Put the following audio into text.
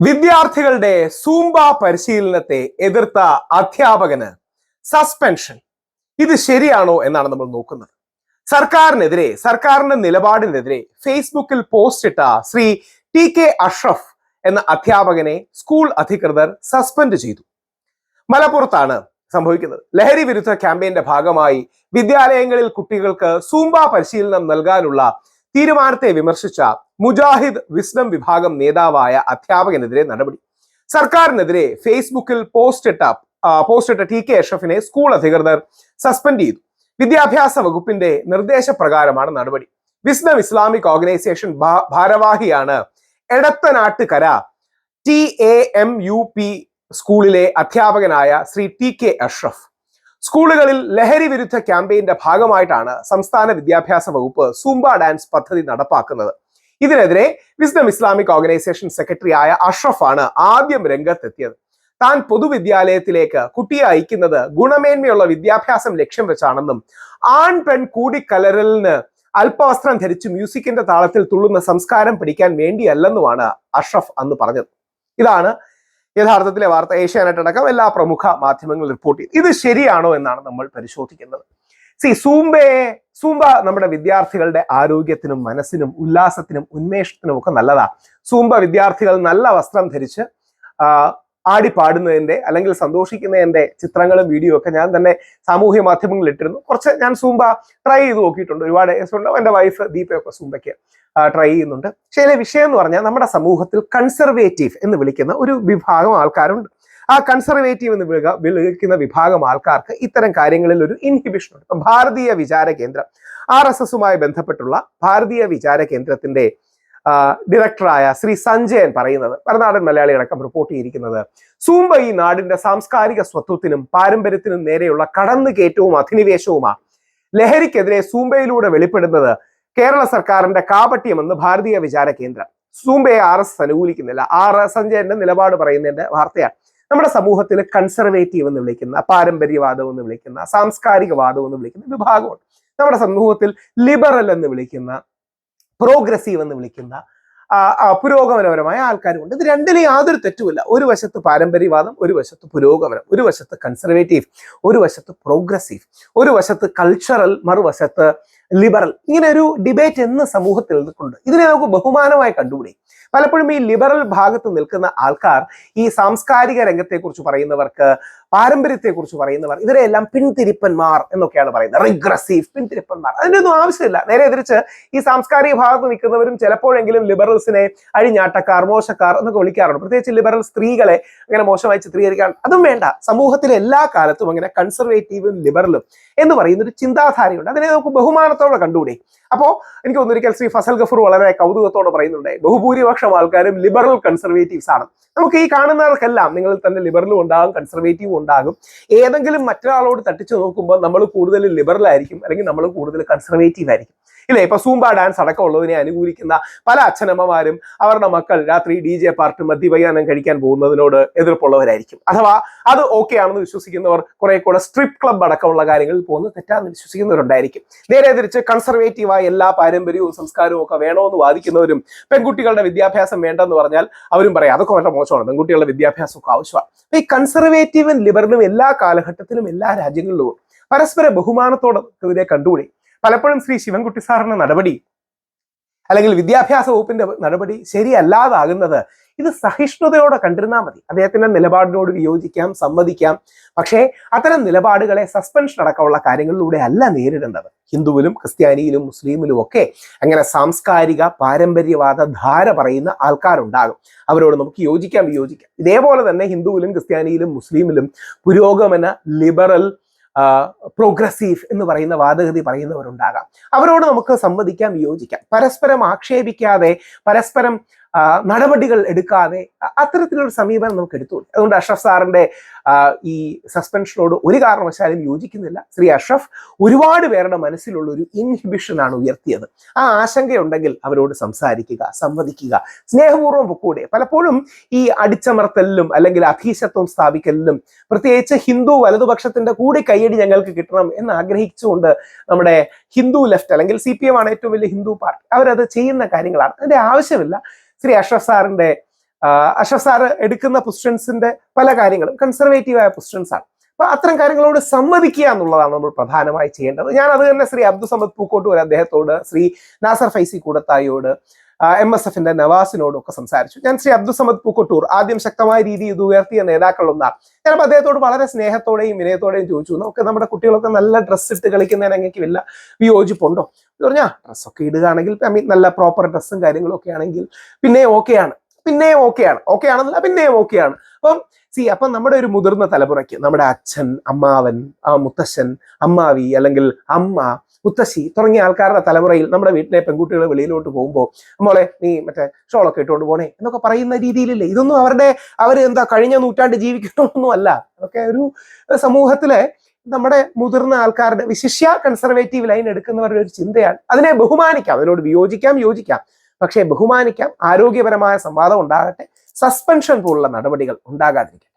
വിദ്യാർത്ഥികളുടെ സൂംബ പരിശീലനത്തെ എതിർത്ത അധ്യാപകന് സസ്പെൻഷൻ. ഇത് ശരിയാണോ എന്നാണ് നമ്മൾ നോക്കുന്നത്. സർക്കാരിന്റെ നിലപാടിനെതിരെ ഫേസ്ബുക്കിൽ പോസ്റ്റ് ഇട്ട ശ്രീ ടി.കെ. അഷ്റഫ് എന്ന അധ്യാപകനെ സ്കൂൾ അധികൃതർ സസ്പെൻഡ് ചെയ്തു. മലപ്പുറത്താണ് സംഭവിക്കുന്നത്. ലഹരി വിരുദ്ധ ക്യാമ്പയിന്റെ ഭാഗമായി വിദ്യാലയങ്ങളിൽ കുട്ടികൾക്ക് സൂംബ പരിശീലനം നൽകാനുള്ള തീരുമാനത്തെ വിമർശിച്ച മുജാഹിദ് വിസ്ഡം വിഭാഗം നേതാവായ അധ്യാപകനെതിരെ നടപടി. സർക്കാരിനെതിരെ ഫേസ്ബുക്കിൽ പോസ്റ്റ് ഇട്ട ടി.കെ. അഷ്റഫിനെ സ്കൂൾ അധികൃതർ സസ്പെൻഡ് ചെയ്തു. വിദ്യാഭ്യാസ വകുപ്പിന്റെ നിർദ്ദേശപ്രകാരമാണ് നടപടി. വിസ്ഡം ഇസ്ലാമിക് ഓർഗനൈസേഷൻ ഭാരവാഹിയാണ് എടത്തനാട്ടുകര TAMUP സ്കൂളിലെ അധ്യാപകനായ ശ്രീ ടി.കെ. അഷ്റഫ്. സ്കൂളുകളിൽ ലഹരി വിരുദ്ധ ക്യാമ്പയിന്റെ ഭാഗമായിട്ടാണ് സംസ്ഥാന വിദ്യാഭ്യാസ വകുപ്പ് സൂംബ ഡാൻസ് പദ്ധതി നടപ്പാക്കുന്നത്. ഇതിനെതിരെ വിസ്ഡം ഇസ്ലാമിക് ഓർഗനൈസേഷൻ സെക്രട്ടറി ആയ അഷ്റഫാണ് ആദ്യം രംഗത്തെത്തിയത്. താൻ പൊതുവിദ്യാലയത്തിലേക്ക് കുട്ടിയെ അയക്കുന്നത് ഗുണമേന്മയുള്ള വിദ്യാഭ്യാസം ലക്ഷ്യം വെച്ചാണെന്നും ആൺ പെൺ കൂടിക്കലരലിന് അല്പവസ്ത്രം ധരിച്ച് മ്യൂസിക്കിന്റെ താളത്തിൽ തുള്ളുന്ന സംസ്കാരം പഠിക്കാൻ വേണ്ടിയല്ലെന്നുമാണ് അഷ്റഫ് അന്ന് പറഞ്ഞത്. ഇതാണ് യഥാർത്ഥത്തിലെ വാർത്ത. ഏഷ്യാനെറ്റ് അടക്കം എല്ലാ പ്രമുഖ മാധ്യമങ്ങളും റിപ്പോർട്ട് ചെയ്തു. ഇത് ശരിയാണോ എന്നാണ് നമ്മൾ പരിശോധിക്കുന്നത്. സൂംബ നമ്മുടെ വിദ്യാർത്ഥികളുടെ ആരോഗ്യത്തിനും മനസ്സിനും ഉല്ലാസത്തിനും ഉന്മേഷത്തിനും ഒക്കെ നല്ലതാ. സൂംബ വിദ്യാർത്ഥികൾ നല്ല വസ്ത്രം ധരിച്ച് ആടിപ്പാടുന്നതിന്റെ അല്ലെങ്കിൽ സന്തോഷിക്കുന്നതിന്റെ ചിത്രങ്ങളും വീഡിയോ ഒക്കെ ഞാൻ തന്നെ സാമൂഹ്യ മാധ്യമങ്ങളിൽ ഇട്ടിരുന്നു. കുറച്ച് ഞാൻ സൂംബ ട്രൈ ചെയ്ത് നോക്കിയിട്ടുണ്ട്. ഒരുപാട് എൻ്റെ വൈഫ് ദീപയൊക്കെ സൂംബയ്ക്ക് ട്രൈ ചെയ്യുന്നുണ്ട്. പക്ഷേ ഇതിലെ വിഷയം എന്ന് പറഞ്ഞാൽ നമ്മുടെ സമൂഹത്തിൽ കൺസർവേറ്റീവ് എന്ന് വിളിക്കുന്ന ഒരു വിഭാഗം ആൾക്കാരുണ്ട്. ആ കൺസർവേറ്റീവ് എന്ന് വിളിക്കുന്ന വിഭാഗം ആൾക്കാർക്ക് ഇത്തരം കാര്യങ്ങളിൽ ഒരു ഇൻഹിബിഷൻ ഉണ്ട്. ഇപ്പം ഭാരതീയ വിചാര കേന്ദ്രം RSSുമായി ബന്ധപ്പെട്ടുള്ള ഭാരതീയ വിചാര കേന്ദ്രത്തിന്റെ ഡയറക്ടറായ ശ്രീ സഞ്ജയൻ പറയുന്നത്, മറുനാടൻ മലയാളി അടക്കം റിപ്പോർട്ട് ചെയ്തിരിക്കുന്നത്, സൂംബ ഈ നാടിന്റെ സാംസ്കാരിക സ്വത്വത്തിനും പാരമ്പര്യത്തിനും നേരെയുള്ള കടന്നുകയറ്റവും അധിനിവേശവുമാണ്. ലഹരിക്കെതിരെ സൂംബയിലൂടെ വെളിപ്പെടുന്നത് കേരള സർക്കാരിന്റെ കാപട്യമെന്ന് ഭാരതീയ വിചാര കേന്ദ്രം. സൂംബയെ RSS അനുകൂലിക്കുന്നില്ല. സഞ്ജയന്റെ നിലപാട് പറയുന്നതിന്റെ വാർത്തയാണ്. നമ്മുടെ സമൂഹത്തിൽ കൺസർവേറ്റീവ് എന്ന് വിളിക്കുന്ന, പാരമ്പര്യവാദം എന്ന് വിളിക്കുന്ന, സാംസ്കാരികവാദം എന്ന് വിളിക്കുന്ന വിഭാഗമുണ്ട്. നമ്മുടെ സമൂഹത്തിൽ ലിബറൽ എന്ന് വിളിക്കുന്ന, പ്രോഗ്രസീവ് എന്ന് വിളിക്കുന്ന പുരോഗമനപരമായ ആൾക്കാരുമുണ്ട്. ഇത് രണ്ടിലും യാതൊരു തെറ്റുമില്ല. ഒരു വശത്ത് പാരമ്പര്യവാദം, ഒരു വശത്ത് പുരോഗമനം, ഒരു വശത്ത് കൺസർവേറ്റീവ്, ഒരു വശത്ത് പ്രോഗ്രസീവ്, ഒരു വശത്ത് കൾച്ചറൽ, മറുവശത്ത് ലിബറൽ. ഇങ്ങനെ ഒരു ഡിബേറ്റ് എന്ന് സമൂഹത്തിൽ നിൽക്കുന്നുണ്ട്. ഇതിനെ നമുക്ക് ബഹുമാനമായി കണ്ടുകൂടി. പലപ്പോഴും ഈ ലിബറൽ ഭാഗത്ത് നിൽക്കുന്ന ആൾക്കാർ ഈ സാംസ്കാരിക രംഗത്തെക്കുറിച്ച് പറയുന്നവർക്ക്, പാരമ്പര്യത്തെക്കുറിച്ച് പറയുന്നവർ, ഇവരെല്ലാം പിന്തിരിപ്പന്മാർ എന്നൊക്കെയാണ് പറയുന്നത്. റിഗ്രസീവ്, പിന്തിരിപ്പന്മാർ. അതിൻ്റെ ഒന്നും ആവശ്യമില്ല. നേരെ തിരിച്ച് ഈ സാംസ്കാരിക ഭാഗത്ത് നിൽക്കുന്നവരും ചിലപ്പോഴെങ്കിലും ലിബറൽസിനെ അഴിഞ്ഞാട്ടക്കാർ, മോശക്കാർ എന്നൊക്കെ വിളിക്കാറുണ്ട്. പ്രത്യേകിച്ച് ലിബറൽ സ്ത്രീകളെ അങ്ങനെ മോശമായി ചിത്രീകരിക്കാൻ അതും വേണ്ട. സമൂഹത്തിലെ എല്ലാ കാലത്തും അങ്ങനെ കൺസർവേറ്റീവും ലിബറലും എന്ന് പറയുന്ന ഒരു ചിന്താധാരയുണ്ട്. അതിനെ നമുക്ക് ബഹുമാനത്തോടെ കണ്ടുകൂടി. അപ്പോൾ എനിക്ക് ഒന്നൊരിക്കൽ ശ്രീ ഫസൽ ഗഫൂർ വളരെ കൗതുകത്തോടെ പറയുന്നുണ്ട്, ബഹുഭൂരിപക്ഷം ആൾക്കാരും ലിബറൽ കൺസർവേറ്റീവ്സ് ആണ്. നമുക്ക് ഈ കാണുന്നവർക്കെല്ലാം നിങ്ങളിൽ തന്നെ ലിബറലും ഉണ്ടാകും, കൺസർവേറ്റീവും ഉണ്ടാകും. ഏതെങ്കിലും മറ്റൊരാളോട് തട്ടിച്ചു നോക്കുമ്പോൾ നമ്മൾ കൂടുതൽ ലിബറൽ ആയിരിക്കും, അല്ലെങ്കിൽ നമ്മൾ കൂടുതൽ കൺസർവേറ്റീവ് ആയിരിക്കും. ഇല്ലേ? ഇപ്പൊ സൂംബ ഡാൻസ് അടക്കമുള്ളതിനെ അനുകൂലിക്കുന്ന പല അച്ഛനമ്മമാരും അവരുടെ മക്കൾ രാത്രി DJ പാർട്ടി മദ്യപാനം കഴിക്കാൻ പോകുന്നതിനോട് എതിർപ്പുള്ളവരായിരിക്കും. അഥവാ അത് ഓക്കെ ആണെന്ന് വിശ്വസിക്കുന്നവർ കുറെ കൂടെ സ്ട്രിപ്പ് ക്ലബ് അടക്കമുള്ള കാര്യങ്ങളിൽ പോകുന്നത് തെറ്റാണെന്ന് വിശ്വസിക്കുന്നവരുണ്ടായിരിക്കും. നേരെ തിരിച്ച് കൺസർവേറ്റീവായ എല്ലാ പാരമ്പര്യവും സംസ്കാരവും ഒക്കെ വേണമെന്ന് വാദിക്കുന്നവരും, പെൺകുട്ടികളുടെ വിദ്യാഭ്യാസം വേണ്ടെന്ന് പറഞ്ഞാൽ അവരും പറയാം അതൊക്കെ വളരെ മോശമാണ്, പെൺകുട്ടികളുടെ വിദ്യാഭ്യാസം ഒക്കെ ആവശ്യമാണ്. ഈ കൺസർവേറ്റീവും ലിബറലും എല്ലാ കാലഘട്ടത്തിലും എല്ലാ രാജ്യങ്ങളിലും പരസ്പര ബഹുമാനത്തോടെ ഇതിനെ കണ്ടുകൂടി. പലപ്പോഴും ശ്രീ ശിവൻകുട്ടി സാറിന്റെ നടപടി അല്ലെങ്കിൽ വിദ്യാഭ്യാസ വകുപ്പിന്റെ നടപടി ശരിയല്ലാതാകുന്നത് ഇത് സഹിഷ്ണുതയോടെ കണ്ടിരുന്നാൽ മതി. അദ്ദേഹത്തിന്റെ നിലപാടിനോട് വിയോജിക്കാം, സമ്മതിക്കാം. പക്ഷേ അത്തരം നിലപാടുകളെ സസ്പെൻഷൻ അടക്കമുള്ള കാര്യങ്ങളിലൂടെ അല്ല നേരിടേണ്ടത്. ഹിന്ദുവിലും ക്രിസ്ത്യാനിയിലും മുസ്ലിമിലും ഒക്കെ അങ്ങനെ സാംസ്കാരിക പാരമ്പര്യവാദ ധാര പറയുന്ന ആൾക്കാരുണ്ടാകും. അവരോട് നമുക്ക് യോജിക്കാം, വിയോജിക്കാം. ഇതേപോലെ തന്നെ ഹിന്ദുവിലും ക്രിസ്ത്യാനിയിലും മുസ്ലിമിലും പുരോഗമന, ലിബറൽ, പ്രോഗ്രസീവ് എന്ന് പറയുന്ന വാദഗതി പറയുന്നവരുണ്ടാകാം. അവരോട് നമുക്ക് സംവദിക്കാം, വിയോജിക്കാം. പരസ്പരം ആക്ഷേപിക്കാതെ, പരസ്പരം നടപടികൾ എടുക്കാതെ അത്തരത്തിലൊരു സമീപനം നമുക്ക് എടുത്തുള്ളൂ. അതുകൊണ്ട് അഷ്റഫ് സാറിന്റെ ഈ സസ്പെൻഷനോട് ഒരു കാരണവശാലും യോജിക്കുന്നില്ല. ശ്രീ അഷ്റഫ് ഒരുപാട് പേരുടെ മനസ്സിലുള്ള ഒരു ഇൻഹിബിഷനാണ് ഉയർത്തിയത്. ആ ആശങ്കയുണ്ടെങ്കിൽ അവരോട് സംസാരിക്കുക, സംവദിക്കുക, സ്നേഹപൂർവ്വം പൊക്കൂടെ. പലപ്പോഴും ഈ അടിച്ചമർത്തലിലും അല്ലെങ്കിൽ അധീശത്വം സ്ഥാപിക്കലിലും, പ്രത്യേകിച്ച് ഹിന്ദു വലതുപക്ഷത്തിന്റെ കൂടി കയ്യടി ഞങ്ങൾക്ക് കിട്ടണം എന്ന് ആഗ്രഹിച്ചുകൊണ്ട് നമ്മുടെ ഹിന്ദു ലെഫ്റ്റ് അല്ലെങ്കിൽ CPM ആണ് ഏറ്റവും വലിയ ഹിന്ദു പാർട്ടി, അവരത് ചെയ്യുന്ന കാര്യങ്ങളാണ്. അതിന്റെ ആവശ്യമില്ല. ശ്രീ അഷ്റഫ് സാറിന്റെ അഷ്റഫ് സാറ് എടുക്കുന്ന പൊസിഷൻസിന്റെ പല കാര്യങ്ങളും കൺസർവേറ്റീവായ പൊസിഷൻസ് ആണ്. അപ്പൊ അത്തരം കാര്യങ്ങളോട് സമ്മതിക്കുക എന്നുള്ളതാണ് നമ്മൾ പ്രധാനമായി ചെയ്യേണ്ടത്. ഞാൻ അത് തന്നെ ശ്രീ അബ്ദുൾ സമദ് പൂക്കോട്ടൂർ അദ്ദേഹത്തോട്, ശ്രീ നാസർ ഫൈസി കൂടത്തായിയോട്, MSFന്റെ നവാസിനോടും ഒക്കെ സംസാരിച്ചു. ഞാൻ ശ്രീ അബ്ദുൾ സമദ് പൂക്കോട്ടൂർ ആദ്യം ശക്തമായ രീതിയിൽ ഇത് ഉയർത്തിയ നേതാക്കളൊന്നാണ്. ഞാനപ്പോൾ അദ്ദേഹത്തോട് വളരെ സ്നേഹത്തോടെയും വിനയത്തോടെയും ചോദിച്ചു, നമുക്ക് നമ്മുടെ കുട്ടികളൊക്കെ നല്ല ഡ്രസ്സ് ഇട്ട് കളിക്കുന്നതിന് എനിക്ക് വല്ല വിയോജിപ്പുണ്ടോ? പറഞ്ഞാൽ ഡ്രസ്സൊക്കെ ഇടുകയാണെങ്കിൽ നല്ല പ്രോപ്പർ ഡ്രസ്സും കാര്യങ്ങളും ഒക്കെ ആണെങ്കിൽ പിന്നെയും ഓക്കെയാണ്, പിന്നെയും ഓക്കെയാണ്. അപ്പം നമ്മുടെ ഒരു മുതിർന്ന തലമുറയ്ക്ക് നമ്മുടെ അച്ഛൻ, അമ്മാവൻ, മുത്തശ്ശൻ, അമ്മാവി, അല്ലെങ്കിൽ അമ്മ, മുത്തശ്ശി തുടങ്ങിയ ആൾക്കാരുടെ തലമുറയിൽ നമ്മുടെ വീട്ടിലെ പെൺകുട്ടികൾ വെളിയിലോട്ട് പോകുമ്പോൾ മോളെ നീ മറ്റേ ഷോളൊക്കെ ഇട്ടുകൊണ്ട് പോണേ എന്നൊക്കെ പറയുന്ന രീതിയിലില്ലേ. ഇതൊന്നും അവർ കഴിഞ്ഞ നൂറ്റാണ്ട് ജീവിക്കണമെന്നൊന്നും അല്ല. അതൊക്കെ ഒരു സമൂഹത്തിലെ നമ്മുടെ മുതിർന്ന ആൾക്കാരുടെ വിശിഷ്യ കൺസർവേറ്റീവ് ലൈൻ എടുക്കുന്നവരുടെ ഒരു ചിന്തയാണ്. അതിനെ ബഹുമാനിക്കാം, അതിനോട് വിയോജിക്കാം, യോജിക്കാം, പക്ഷേ ബഹുമാനിക്കാം. ആരോഗ്യപരമായ സംവാദം ഉണ്ടാകട്ടെ, സസ്പെൻഷൻ പോലുള്ള നടപടികൾ ഉണ്ടാകാതിരിക്കട്ടെ.